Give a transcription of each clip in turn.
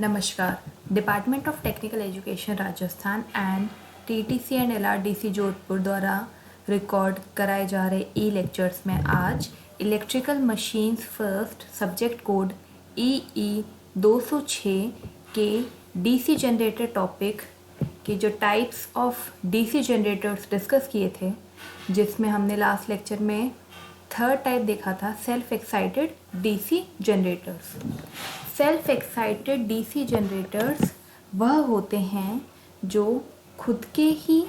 नमस्कार। Department of technical education Rajasthan and TTC and LRDC Jodhpur द्वारा record कराए जा रहे ई लेक्चर्स में आज electrical machines first subject code EE 206 के डीसी जनरेटर टॉपिक के जो types of DC generators discuss किए थे, जिसमें हमने लास्ट लेक्चर में थर्ड टाइप देखा था, self excited DC generators. Self excited DC generators वह होते हैं जो खुद के ही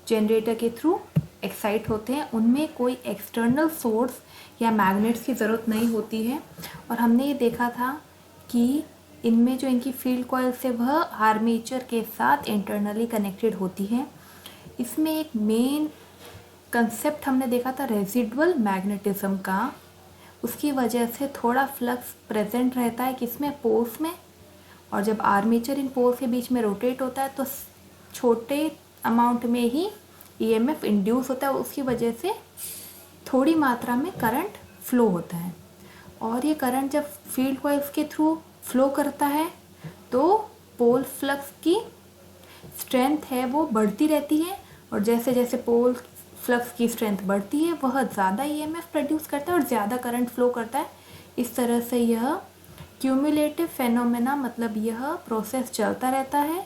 जनरेटर के थ्रू एक्साइट होते हैं। उनमें कोई एक्सटर्नल सोर्स या मैग्नेट्स की ज़रूरत नहीं होती है। और हमने ये देखा था कि इनमें जो इनकी फील्ड कॉइल्स है वह आर्मेचर के साथ इंटरनली कनेक्टेड होती है। इसमें एक मेन कंसेप्ट हमने देखा था रेजिडुअल मैग्नेटिज्म का। उसकी वजह से थोड़ा फ्लक्स प्रेजेंट रहता है किसमें, पोल्स में, और जब आर्मेचर इन पोल्स के बीच में रोटेट होता है तो छोटे अमाउंट में ही EMF इंड्यूस होता है। उसकी वजह से थोड़ी मात्रा में करंट फ्लो होता है, और ये करंट जब फील्ड कॉइल्स के थ्रू फ्लो करता है तो पोल फ्लक्स की स्ट्रेंथ है वो बढ़ती रहती है, और जैसे जैसे पोल फ्लक्स की स्ट्रेंथ बढ़ती है वह ज़्यादा EMF प्रोड्यूस करता है और ज़्यादा करंट फ्लो करता है। इस तरह से यह क्यूमुलेटिव फेनोमेना, मतलब यह प्रोसेस चलता रहता है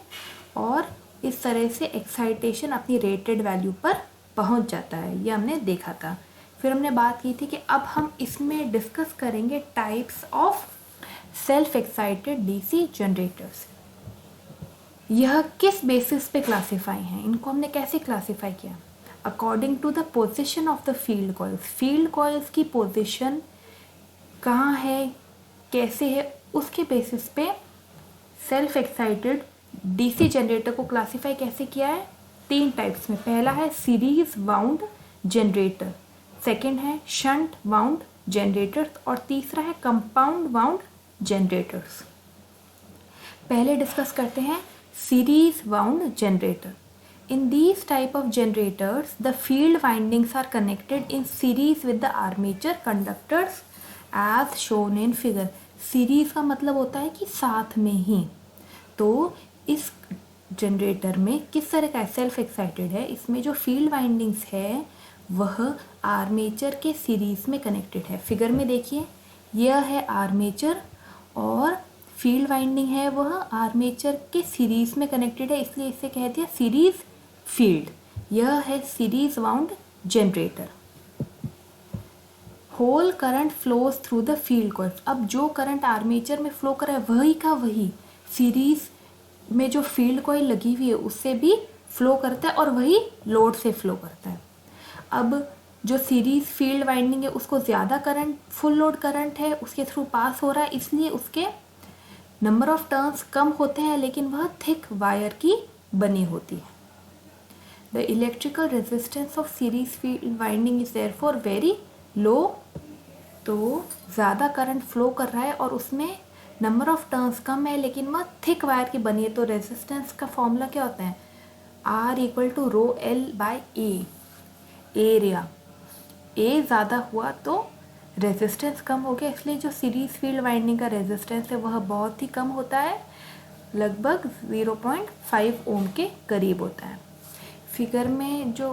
और इस तरह से एक्साइटेशन अपनी रेटेड वैल्यू पर पहुंच जाता है। यह हमने देखा था। फिर हमने बात की थी कि अब हम इसमें डिस्कस करेंगे types of self excited DC generators. यह किस बेसिस पे क्लासीफाई हैं, इनको हमने कैसे क्लासीफाई किया, according to the position of the field coils. Field coils की पोजिशन कहाँ है, कैसे है, उसके बेसिस पे सेल्फ एक्साइटेड डीसी जनरेटर को क्लासीफाई कैसे किया है, 3 टाइप्स में। पहला है सीरीज वाउंड जनरेटर, सेकंड है शंट वाउंड जनरेटर्स, और तीसरा है कंपाउंड वाउंड जनरेटर्स। पहले डिस्कस करते हैं series wound generator. In these type of generators, the field windings are connected in series with the armature conductors as shown in figure. Series का मतलब होता है कि साथ में ही। तो इस जनरेटर में किस तरह का सेल्फ एक्साइटेड है, इसमें जो फील्ड वाइंडिंग्स है वह आर्मेचर के सीरीज में कनेक्टेड है। फिगर में देखिए, यह है आर्मेचर और फील्ड वाइंडिंग है वह आर्मेचर के सीरीज में कनेक्टेड है, इसलिए इसे कह दिया सीरीज फील्ड। यह है series wound generator. Whole current flows through the field coils. अब जो करंट आर्मेचर में फ्लो कर रहा है वही का वही सीरीज में जो फील्ड कॉइल लगी हुई है उससे भी फ्लो करता है, और वही लोड से फ्लो करता है। अब जो सीरीज फील्ड वाइंडिंग है उसको ज़्यादा करंट, फुल लोड करंट है उसके थ्रू पास हो रहा है, इसलिए उसके नंबर ऑफ टर्न्स कम होते हैं, लेकिन वह थिक वायर की बनी होती है। The electrical resistance of series field winding is therefore very low। तो ज़्यादा करंट फ्लो कर रहा है और उसमें नंबर ऑफ टर्न्स कम है, लेकिन वह थिक वायर की बनी है। तो रेजिस्टेंस का फॉर्मूला क्या होता है, R = ρL/A। एरिया A ज़्यादा हुआ तो रेजिस्टेंस कम हो गया, इसलिए जो सीरीज फील्ड वाइंडिंग का रेजिस्टेंस है वह बहुत ही कम होता है, लगभग 0.5 ओम के करीब होता है। फिगर में जो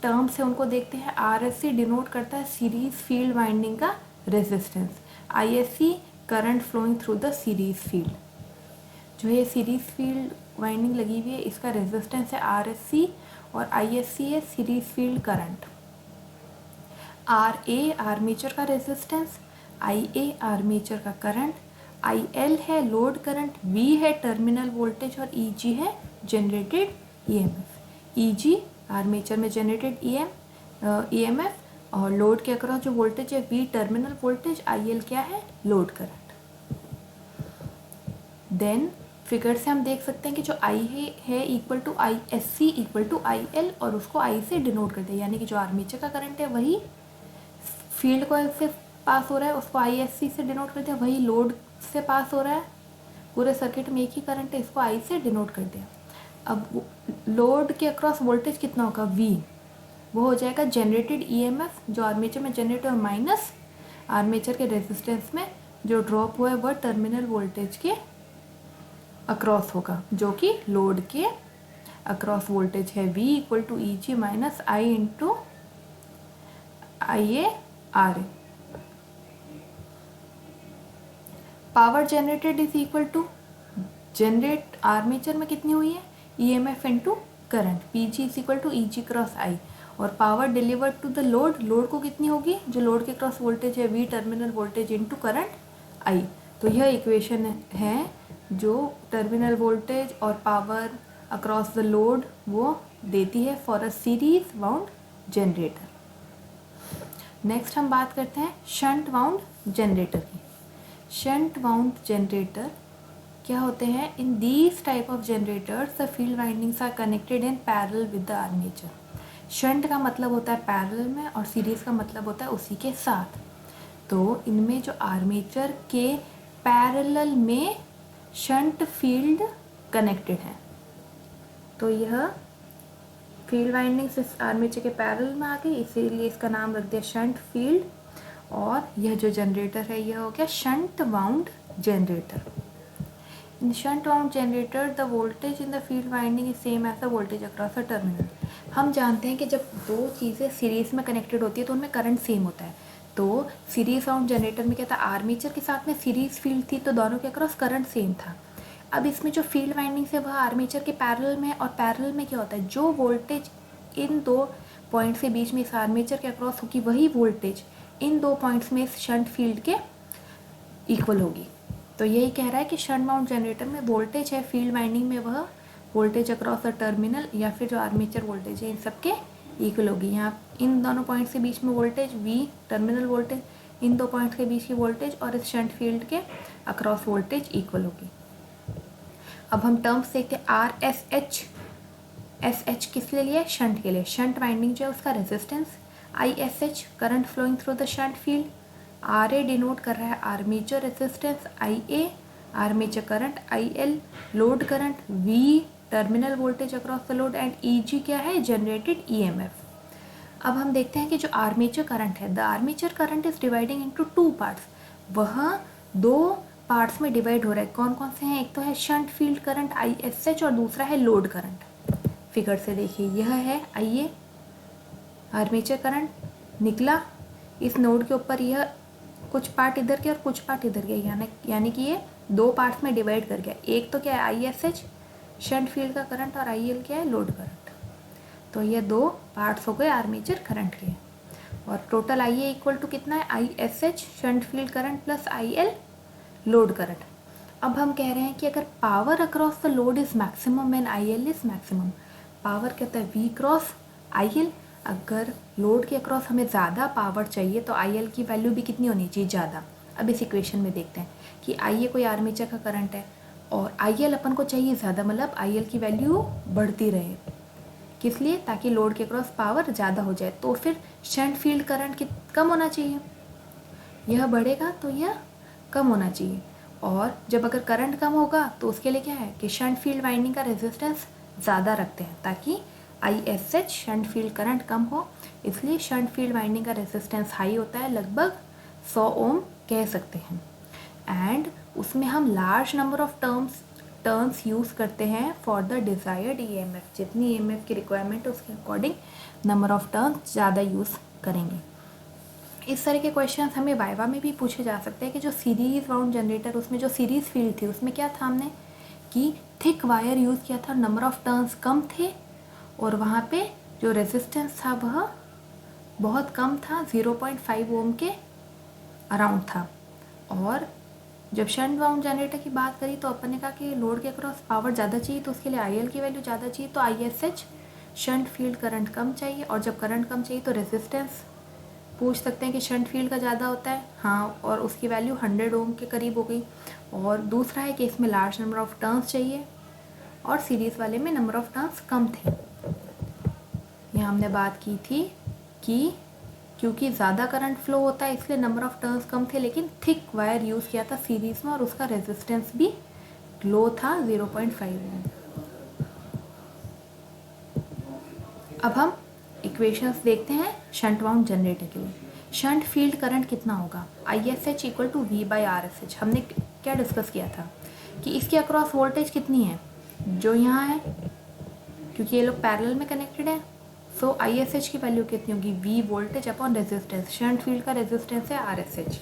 टर्म्स है उनको देखते हैं। RSC डिनोट करता है सीरीज फील्ड वाइंडिंग का resistance, ISC current flowing through the series field. जो ये सीरीज फील्ड वाइंडिंग लगी हुई है इसका रेजिस्टेंस है RSC, और ISC है series field current. RA armature का रेजिस्टेंस, IA आर्मेचर का करंट, IL है लोड करंट, V है टर्मिनल वोल्टेज, और EG है जनरेटेड EMF। EG आर्मेचर में जनरेटेड EMF, और लोड के अक्रॉस जो वोल्टेज है V टर्मिनल वोल्टेज, IL क्या है, लोड करंट। देन फिगर से हम देख सकते हैं कि जो I है equal to ISC equal to IL, और उसको I से डिनोट करते हैं, यानी कि जो आर्मेचर का करंट है वही फील्ड कॉइल से पास हो रहा है, उसको ISC से डिनोट करते हैं, वही लोड से पास हो रहा है, पूरे सर्किट में एक ही करंट है, इसको I से डिनोट करते हैं। अब लोड के अक्रॉस वोल्टेज कितना होगा, V, वो हो जाएगा जनरेटेड EMF जो आर्मेचर में जनरेट हो माइनस आर्मेचर के रेजिस्टेंस में जो ड्रॉप हुआ है वह टर्मिनल वोल्टेज के अक्रॉस होगा, जो कि लोड के अक्रॉस वोल्टेज है। V equal to E G minus I into I A R A. Power generated is equal to generate armature में कितनी हुई है, EMF into current, PG is equal to EG cross I। और power delivered to the load, load को कितनी होगी, जो load के क्रॉस वोल्टेज है V terminal voltage into current I। तो यह इक्वेशन है जो टर्मिनल वोल्टेज और पावर अक्रॉस द लोड वो देती है for a series wound generator. Next हम बात करते हैं शंट वाउंड जनरेटर की। शंट वाउंड जनरेटर क्या होते हैं, in these type of generators the field windings are connected in parallel with the armature. Shunt का मतलब होता है पैरेलल में और सीरीज का मतलब होता है उसी के साथ। तो इनमें जो आर्मेचर के पैरेलल में शंट फील्ड कनेक्टेड है, तो यह फील्ड वाइंडिंग्स इस आर्मेचर के पैरेलल में आ गई, इसीलिए इसका नाम रख दिया शंट फील्ड। और यह जो जनरेटर है यह हो गया shunt wound generator. In shunt wound generator the voltage in the field winding is same as the voltage across the terminal. हम जानते हैं कि जब दो चीज़ें सीरीज में कनेक्टेड होती है तो उनमें करंट सेम होता है। तो सीरीज वाउंड जनरेटर में क्या था, आर्मेचर के साथ में सीरीज फील्ड थी तो दोनों के अक्रॉस करंट सेम था। अब इसमें जो फील्ड वाइंडिंग्स है वह आर्मेचर के पैरेलल में, और पैरेलल में क्या होता है, जो वोल्टेज इन दो पॉइंट्स के बीच में इस आर्मेचर के अक्रॉस होगी वही वोल्टेज इन दो पॉइंट्स में इस शंट फील्ड के इक्वल होगी। तो यही कह रहा है कि शंट वाउंड जनरेटर में वोल्टेज है फील्ड वाइंडिंग में वह वोल्टेज अक्रॉस द टर्मिनल या फिर जो आर्मेचर वोल्टेज है इन सबके इक्वल होगी। यहाँ इन दोनों पॉइंट्स के बीच में वोल्टेज V टर्मिनल वोल्टेज, इन दो पॉइंट्स के बीच की वोल्टेज और इस शंट फील्ड के अक्रॉस वोल्टेज इक्वल होगी। अब हम टर्म्स देखते हैं RSH। SH किस लिए लिया है, शंट के लिए। शंट वाइंडिंग जो है उसका resistance, ISH current flowing through the shunt field, RA denote कर रहा है armature resistance, IA armature current, IL load current, V terminal voltage across the load and EG क्या है, जनरेटेड EMF। अब हम देखते हैं कि जो आर्मेचर करंट है, the armature current is dividing into two parts. वह दो पार्ट्स में डिवाइड हो रहा है, कौन कौन से हैं, एक तो है शंट फील्ड करंट ISH और दूसरा है लोड करंट। फिगर से देखिए यह है IA आर्मेचर करंट निकला इस नोड के ऊपर, यह कुछ पार्ट इधर के और कुछ पार्ट इधर के, यानी कि ये दो पार्ट्स में डिवाइड कर गया। एक तो क्या है ISH शंट फील्ड का करंट और IL क्या है, लोड करंट। तो ये दो पार्ट्स हो गए आर्मेचर करंट के। और टोटल IA इक्वल टू कितना है, ISH shunt field current plus IL load current. अब हम कह रहे हैं कि अगर power across the load is maximum and IL is maximum, power कहता है V क्रॉस IL, अगर लोड के अक्रॉस हमें ज़्यादा पावर चाहिए तो IL की वैल्यू भी कितनी होनी चाहिए, ज़्यादा। अब इस इक्वेशन में देखते हैं कि IA कोई आर्मेचर का करंट है और IL अपन को चाहिए ज़्यादा, मतलब IL की वैल्यू बढ़ती रहे, किस लिए, ताकि लोड के अक्रॉस पावर ज़्यादा हो जाए। तो फिर शंट फील्ड करंट कम होना चाहिए, यह बढ़ेगा तो यह कम होना चाहिए। और जब अगर करंट कम होगा तो उसके लिए क्या है कि शंट फील्ड वाइंडिंग का रेजिस्टेंस ज़्यादा रखते हैं ताकि ISH शंट फील्ड करंट कम हो, इसलिए शंट फील्ड वाइंडिंग का रेजिस्टेंस हाई होता है, लगभग 100 ओम कह सकते हैं। एंड उसमें हम large number of turns use करते हैं फॉर द डिज़ायर्ड EMF। जितनी EMF की रिक्वायरमेंट है उसके अकॉर्डिंग नंबर ऑफ टर्न्स ज़्यादा यूज़ करेंगे। इस तरह के क्वेश्चंस हमें वाइवा में भी पूछे जा सकते हैं कि जो सीरीज वाउंड जनरेटर, उसमें जो सीरीज फील्ड थी उसमें क्या था, हमने कि थिक वायर यूज़ किया था, नंबर ऑफ टर्न्स कम थे और वहाँ पे जो रेजिस्टेंस था वह बहुत कम था, 0.5 ओम के अराउंड था। और जब शंट वाउंड जनरेटर की बात करी तो अपन ने कहा कि लोड के अक्रॉस पावर ज़्यादा चाहिए तो उसके लिए IL की वैल्यू ज़्यादा चाहिए, तो ISH शंट फील्ड करंट कम चाहिए। और जब करंट कम चाहिए तो रेजिस्टेंस पूछ सकते हैं कि शंट फील्ड का ज़्यादा होता है, हाँ, और उसकी वैल्यू 100 ओम के करीब हो गई। और दूसरा है कि इसमें लार्ज नंबर ऑफ टर्न्स चाहिए और सीरीज़ वाले में नंबर ऑफ टर्न्स कम थे। यहाँ हमने बात की थी कि क्योंकि ज़्यादा करंट फ्लो होता है इसलिए नंबर ऑफ टर्न्स कम थे, लेकिन थिक वायर यूज़ किया था सीरीज़ में और उसका रेजिस्टेंस भी लो था, 0.5 ओम। अब हम इक्वेशंस देखते हैं शंट वाउंड जनरेटर के लिए। शंट फील्ड करंट कितना होगा, ISH equal to V by RSH। हमने क्या डिस्कस किया था कि इसके अक्रॉस वोल्टेज कितनी है, जो यहाँ है, क्योंकि ये लोग पैरेलल में कनेक्टेड है। सो ISH की वैल्यू कितनी होगी, V voltage upon resistance, shunt field का रेजिस्टेंस है RSH,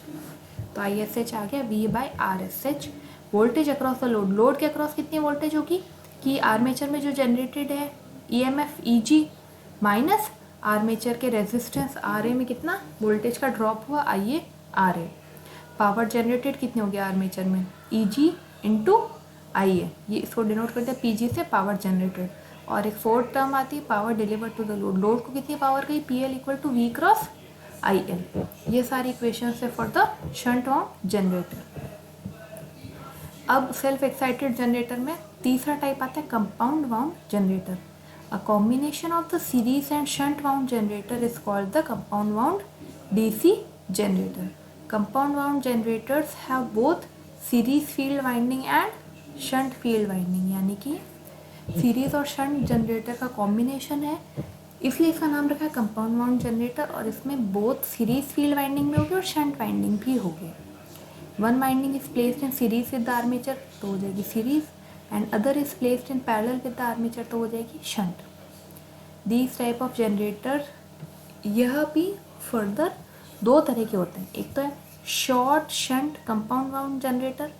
तो ISH आ गया V by RSH। Voltage across the load, load के अक्रॉस कितनी वोल्टेज होगी कि आर्मेचर में जो जनरेटेड है EMF EG माइनस आर्मेचर के रेजिस्टेंस RA में कितना वोल्टेज का ड्रॉप हुआ IA RA। पावर जनरेटेड कितनी होगी आर्मेचर में, EG इंटू IA, ये इसको डिनोट करते हैं PG से, पावर जनरेटेड। और एक फोर्थ टर्म आती है power delivered to the load, load को कितनी पावर गई, PL equal to V cross IL। ये सारी इक्वेशन है for the shunt wound generator. अब सेल्फ एक्साइटेड जनरेटर में तीसरा टाइप आता है compound wound generator. A combination of the series and shunt wound generator is called the compound wound DC generator. Compound wound generators have both series field winding and shunt field winding, यानी कि series और shunt generator का combination है, इसलिए इसका नाम रखा है कंपाउंड वाउंड जनरेटर। और इसमें बोथ सीरीज फील्ड वाइंडिंग भी होगी और शंट वाइंडिंग भी होगी। One winding is placed in series with the armature, तो हो जाएगी series, and other is placed in parallel with the armature, तो हो जाएगी shunt. These type of generator, यह भी फर्दर दो तरह के होते हैं, एक तो है short shunt compound wound generator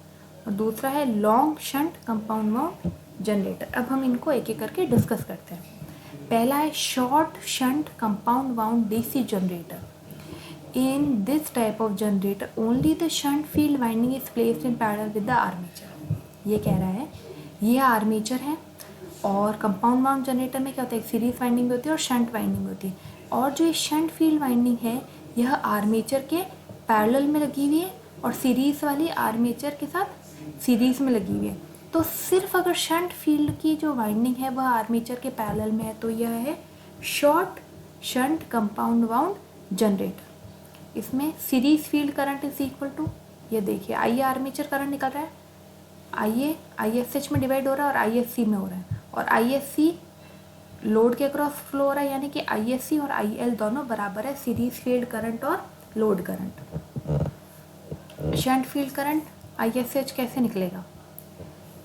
और दूसरा है long shunt compound wound generator. अब हम इनको एक एक करके डिस्कस करते हैं। पहला है short shunt compound wound DC generator. In this type of generator, only the shunt field winding is placed in parallel with the armature। ये कह रहा है ये आर्मेचर है, और कंपाउंड वाउंड जनरेटर में क्या होता है, सीरीज वाइंडिंग होती है और शंट वाइंडिंग होती है। और जो ये शंट फील्ड वाइंडिंग है यह आर्मेचर के पैरेलल में लगी हुई है और सीरीज वाली आर्मेचर के साथ सीरीज में लगी हुई है। तो सिर्फ अगर शंट फील्ड की जो वाइंडिंग है वह आर्मेचर के पैरेलल में है तो यह है short shunt compound wound generator. इसमें series field current is equal to, ये देखिए IA आर्मेचर करंट निकल रहा है, IA ISH में डिवाइड हो रहा है और ISC में हो रहा है, और ISC लोड के अक्रॉस फ्लो हो रहा है, यानी कि ISC और IL दोनों बराबर है सीरीज फील्ड करंट और load current. Shunt field current ISH कैसे निकलेगा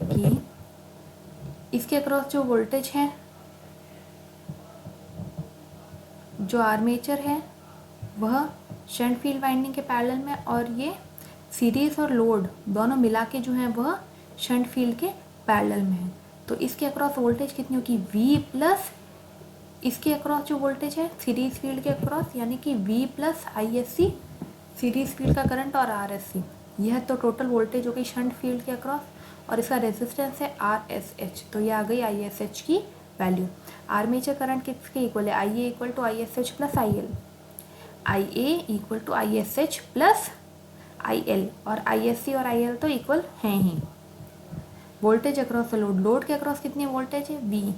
कि इसके अक्रॉस जो वोल्टेज है, जो आर्मेचर है वह शंट फील्ड वाइंडिंग के पैरेलल में, और ये सीरीज और लोड दोनों मिला के जो है वह शंट फील्ड के पैरेलल में है। तो इसके अक्रॉस वोल्टेज कितनी होगी, V प्लस इसके अक्रॉस जो वोल्टेज है सीरीज फील्ड के अक्रॉस, यानी कि V plus ISC series field का करंट और RSC, यह तो टोटल वोल्टेज हो गई शंट फील्ड के अक्रॉस, और इसका रेजिस्टेंस है RSH, तो यह आ गई ISH की वैल्यू। आर्मेचर करंट किसके इक्वल है, IA equal to ISH plus IL, IA equal to ISH plus IL, और ISC और IL तो इक्वल हैं ही। वोल्टेज अक्रॉस लोड, लोड के अक्रॉस कितनी वोल्टेज है, V।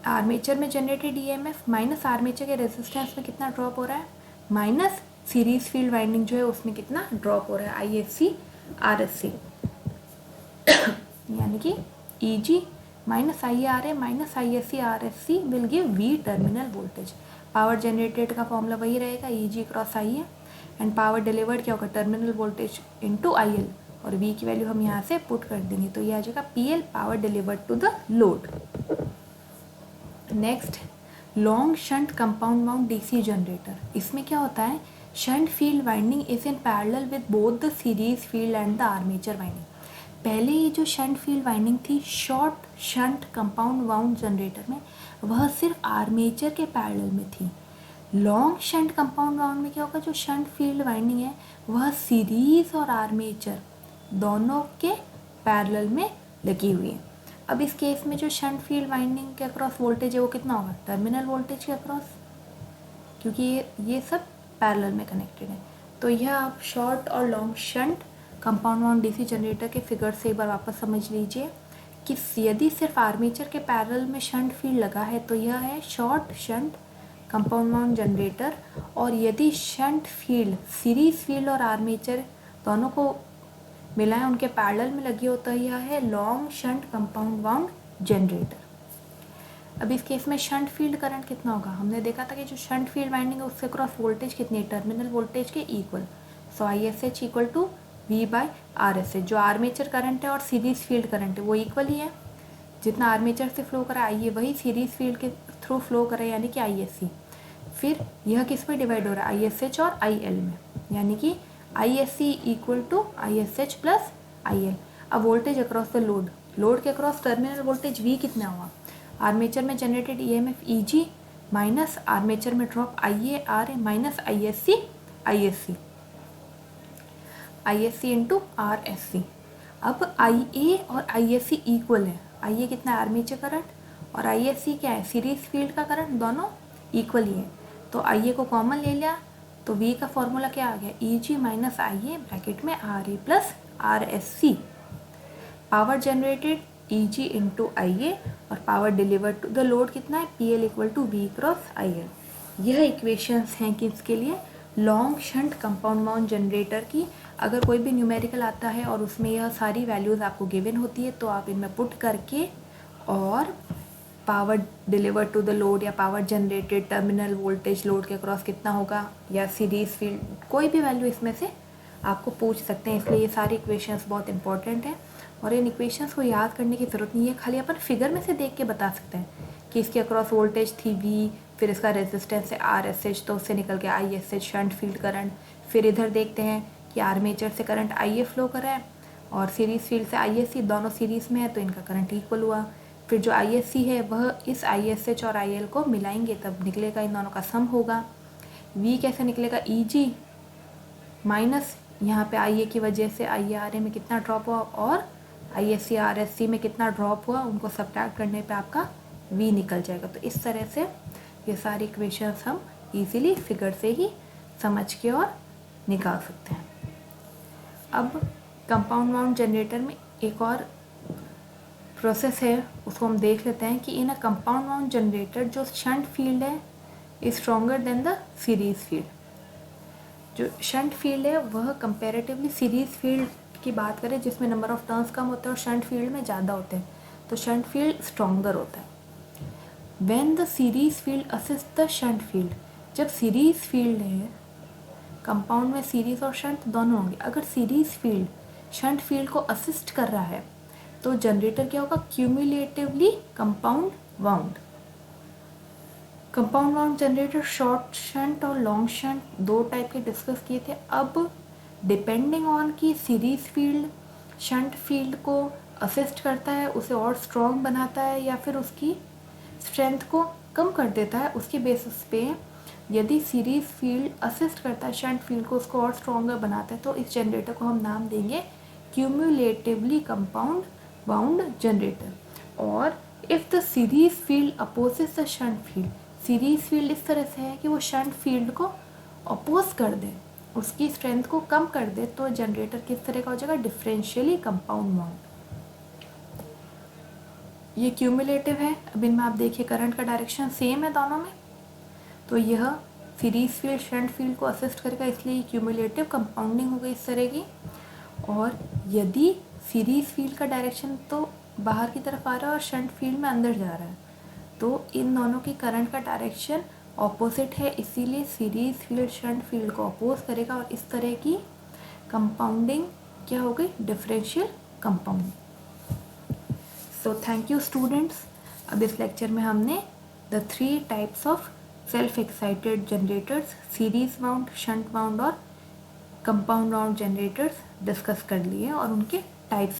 आर्मेचर में जनरेटेड EMF माइनस आर्मेचर के रेजिस्टेंस में कितना ड्रॉप हो रहा है, माइनस सीरीज फील्ड वाइंडिंग जो है उसमें कितना ड्रॉप हो रहा है, ISC RSC, यानी कि EG minus IRA minus ISC RSC will give V terminal voltage. Power generated का फॉर्मूला वही रहेगा, EG cross IA, and power delivered क्या होगा, टर्मिनल वोल्टेज इनटू IL, और V की वैल्यू हम यहाँ से पुट कर देंगे तो ये आ जाएगा PL, power delivered to the load. Next long shunt compound wound DC generator. इसमें क्या होता है, shunt field winding is in parallel with both the series field and the armature winding. पहले ये जो शंट फील्ड वाइंडिंग थी short shunt compound wound generator में, वह सिर्फ आर्मेचर के पैरेलल में थी। लॉन्ग शंट कंपाउंड वाउंड में क्या होगा, जो शंट फील्ड वाइंडिंग है वह सीरीज और आर्मेचर दोनों के पैरेलल में लगी हुई है। अब इस केस में जो शंट फील्ड वाइंडिंग के अक्रॉस वोल्टेज है वो कितना होगा, टर्मिनल वोल्टेज के अक्रॉस, क्योंकि ये सब पैरेलल में कनेक्टेड है। तो यह आप शॉर्ट और long shunt compound wound DC generator के फिगर से एक बार वापस समझ लीजिए कि यदि सिर्फ आर्मेचर के पैरेलल में शंट फील्ड लगा है तो यह है short shunt compound wound generator, और यदि शंट फील्ड सीरीज फील्ड और आर्मेचर दोनों को मिलाएं उनके पैरेलल में लगी हो तो यह है long shunt compound wound generator. अब इस केस में शंट फील्ड करंट कितना होगा, हमने देखा था कि जो शंट फील्ड वाइंडिंग है उससे क्रॉस वोल्टेज कितनी है, टर्मिनल वोल्टेज के equal. So I S H equal to V by R S H. जो आर्मेचर करंट है और सीरीज फील्ड करंट है वो इक्वल ही है, जितना आर्मेचर से फ्लो करा आई ए वही सीरीज फील्ड के थ्रू फ्लो करे, यानी कि आई एस सी। फिर यह किस में डिवाइड हो रहा है, आई एस एच और आई एल में, यानी कि I S C equal to I S H plus I L. अब voltage across the load, load के अक्रॉस टर्मिनल वोल्टेज वी कितना हुआ, आर्मेचर में generated E M F E G minus armature में drop I A R A minus I S C into R S C. अब I A और I S C equal है, आई ए कितना है armature current और आई एस सी क्या है series field का करंट, दोनों इक्वल ही है। तो आई ए को कॉमन ले लिया तो वी का फॉर्मूला क्या आ गया, E G minus I A bracket में R A plus R S C. Power generated E G into I A और power delivered to the load कितना है, P L equal to V cross I L. यह equations हैं कि इसके लिए long shunt compound mount generator की। अगर कोई भी न्यूमेरिकल आता है और उसमें यह सारी वैल्यूज़ आपको गिवन होती है तो आप इनमें पुट करके और power deliver to the load या power generated, terminal voltage load के अक्रॉस कितना होगा, या सीरीज फील्ड, कोई भी वैल्यू इसमें से आपको पूछ सकते हैं। इसलिए ये सारी इक्वेशंस बहुत इंपॉर्टेंट हैं और इन इक्वेशंस को याद करने की ज़रूरत नहीं है, खाली अपन फिगर में से देख के बता सकते हैं कि इसके अक्रॉस वोल्टेज थी वी, फिर इसका रेजिस्टेंस है आर एस एच, तो उससे निकल के आई S H shunt field current. फिर इधर देखते हैं कि आर्मेचर से करंट आई ए फ्लो कर रहा है और सीरीज फील्ड से आई एस सी, दोनों सीरीज में है तो इनका करंट इक्वल हुआ। फिर जो आई एस सी है वह इस आई एस एच और आई एल को मिलाएंगे तब निकलेगा, इन दोनों का सम होगा। वी कैसे निकलेगा, ई जी माइनस यहाँ पे आई ए की वजह से आई ए आर ए में कितना ड्रॉप हुआ और I S C R S C में कितना ड्रॉप हुआ, उनको सब्ट्रैक्ट करने पे आपका वी निकल जाएगा। तो इस तरह से ये सारी इक्वेशंस हम इजीली फिगर से ही समझ के और निकाल सकते हैं। अब कंपाउंड माउंट जनरेटर में एक और प्रोसेस है, उसको हम देख लेते हैं कि इन अ कंपाउंड माउंट जनरेटर जो शंट फील्ड है is stronger than the series field. जो शंट फील्ड है वह कंपैरेटिवली सीरीज फील्ड की बात करें जिसमें नंबर ऑफ टर्न्स कम होते हैं और शंट फील्ड में ज़्यादा होते हैं, तो शंट फील्ड स्ट्रॉन्गर होता है। When the series field assist the shunt field, जब सीरीज फील्ड है, कंपाउंड में सीरीज और शंट दोनों होंगे, अगर सीरीज फील्ड शंट फील्ड को असिस्ट कर रहा है तो जनरेटर क्या होगा, cumulatively compound wound. Compound wound generator short shunt और लॉन्ग शंट दो टाइप के डिस्कस किए थे। अब डिपेंडिंग ऑन कि सीरीज फील्ड शंट फील्ड को असिस्ट करता है, उसे और स्ट्रॉन्ग बनाता है या फिर उसकी स्ट्रेंथ को कम कर देता है, उसके बेसिस पे यदि सीरीज फील्ड असिस्ट करता है शंट फील्ड को, उसको और स्ट्रॉन्गर बनाता है, तो इस जनरेटर को हम नाम देंगे क्यूमुलेटिवली कंपाउंड वाउंड जनरेटर। और if the series field opposes the shunt field, series field इस तरह से है कि वो शंट फील्ड को अपोज कर दे, उसकी स्ट्रेंथ को कम कर दे, तो जनरेटर किस तरह का हो जाएगा, डिफरेंशियली कंपाउंड वाउंड। ये क्यूमुलेटिव है। अब इनमें आप देखिए करंट का डायरेक्शन सेम है दोनों में, तो यह सीरीज फील्ड शंट फील्ड को असिस्ट करेगा, इसलिए क्यूमुलेटिव कंपाउंडिंग हो गई इस तरह की। और यदि सीरीज फील्ड का डायरेक्शन तो बाहर की तरफ आ रहा है और शंट फील्ड में अंदर जा रहा है, तो इन दोनों की करंट का डायरेक्शन ऑपोजिट है, इसीलिए सीरीज फील्ड शंट फील्ड को अपोज करेगा और इस तरह की कंपाउंडिंग क्या हो गई, differential compounding. So thank you students. अब इस लेक्चर में हमने the 3 types of self excited generators, series wound, shunt wound और कंपाउंड वाउंड जनरेटर्स डिस्कस कर लिए और उनके टाइप्स